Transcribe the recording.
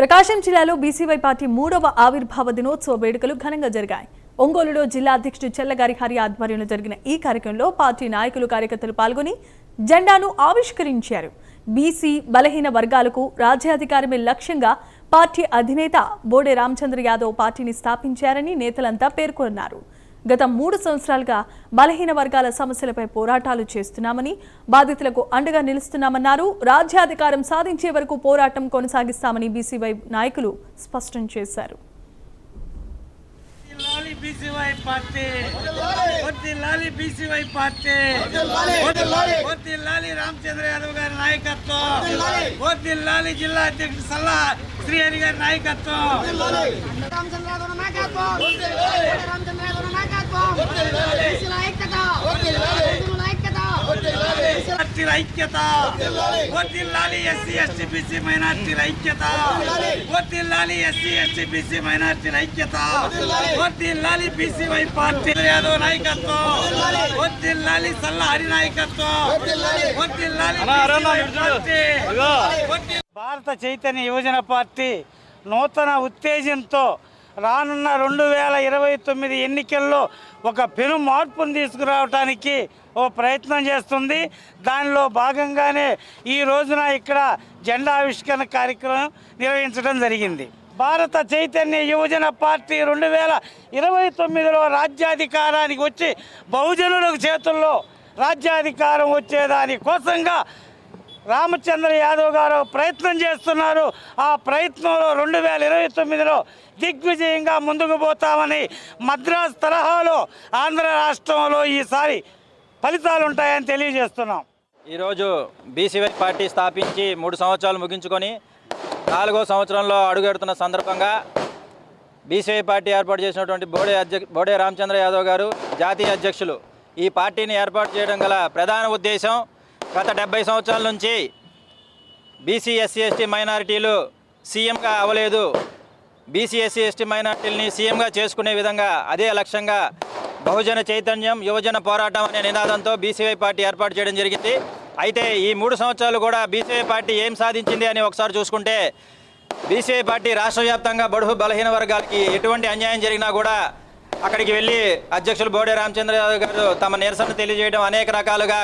ప్రకాశం జిల్లాలో BCY party 3వ ఆవిర్భావ దినోత్సవ వేడుకలు ఘనంగా జరిగాయి. ఒంగోలులో జిల్లా అధ్యక్షుడు చెల్లగారి హరి ఆధ్వర్యంలో జరిగిన ఈ కార్యక్రమంలో పార్టీ నాయకులు కార్యకర్తలు పాల్గొని జెండాను ఆవిష్కరించారు. బీసీ బలహీన వర్గాలకు రాజ్యాధికారమే లక్ష్యంగా పార్టీ అధినేత బోడే రామచంద్ర యాదవ్ పార్టీని స్థాపించారని నేతలంతా పేర్కొన్నారు. గత 3 సంవత్సరాలుగా బలహీన వర్గాల సమస్యలపై పోరాటాలు చేస్తున్నామని, బాధితులకు అండగా నిలుస్తున్నామన్నారు. రాజ్యాధికారం సాధించే వరకు పోరాటం కొనసాగిస్తామని బీసీవై నాయకులు స్పష్టం చేశారు. రామచంద్ర యాదవ్ గారి నాయకత్వం, జిల్లా అధ్యక్షుడు సల్లా శ్రీహరి గారి నాయకత్వం, ఐక్యత, ఎస్సీ ఎస్టీ బీసీ మైనార్టీల ఐక్యత, ఎస్సీ ఎస్టీ బీసీ మైనార్టీల ఐక్యత, బీసీవై పార్టీ యాదవ్ నాయకత్వం, సల్లా హరి నాయకత్వం, భారత చైతన్య యువజన పార్టీ నూతన ఉత్తేజంతో రానున్న 2029 ఎన్నికల్లో ఒక పెను మార్పును తీసుకురావడానికి ఓ ప్రయత్నం చేస్తుంది. దానిలో భాగంగానే ఈ రోజున ఇక్కడ జెండా ఆవిష్కరణ కార్యక్రమం నిర్వహించడం జరిగింది. భారత చైతన్య యువజన పార్టీ 2029లో రాజ్యాధికారానికి వచ్చి బహుజనుల చేతుల్లో రాజ్యాధికారం వచ్చేదాని కోసంగా రామచంద్ర యాదవ్ గారు ప్రయత్నం చేస్తున్నారు. ఆ ప్రయత్నంలో 2029లో దిగ్విజయంగా ముందుకు పోతామని, మద్రాసు తరహాలో ఆంధ్ర రాష్ట్రంలో ఈసారి ఫలితాలు ఉంటాయని తెలియజేస్తున్నాం. ఈరోజు బీసీవై పార్టీ స్థాపించి 3 సంవత్సరాలు ముగించుకొని 4వ సంవత్సరంలో అడుగెడుతున్న సందర్భంగా బీసీవై పార్టీ ఏర్పాటు చేసినటువంటి బోడే రామచంద్ర యాదవ్ గారు జాతీయ అధ్యక్షులు ఈ పార్టీని ఏర్పాటు చేయడం గల ప్రధాన ఉద్దేశం, గత 70 సంవత్సరాల నుంచి బీసీ ఎస్సీ ఎస్టీ మైనారిటీలు సీఎంగా అవ్వలేదు, బీసీ ఎస్సీ ఎస్టీ మైనారిటీలని సీఎంగా చేసుకునే విధంగా అదే లక్ష్యంగా బహుజన చైతన్యం యువజన పోరాటం అనే నినాదంతో బీసీవై పార్టీ ఏర్పాటు చేయడం జరిగింది. అయితే ఈ 3 సంవత్సరాలు కూడా బీసీవై పార్టీ ఏం సాధించింది అని ఒకసారి చూసుకుంటే, బీసీవై పార్టీ రాష్ట్ర వ్యాప్తంగా బడుగు బలహీన వర్గాలకి ఎటువంటి అన్యాయం జరిగినా కూడా అక్కడికి వెళ్ళి అధ్యక్షులు బోడే రామచంద్ర యాదవ్ గారు తమ నిరసన తెలియజేయడం, అనేక రకాలుగా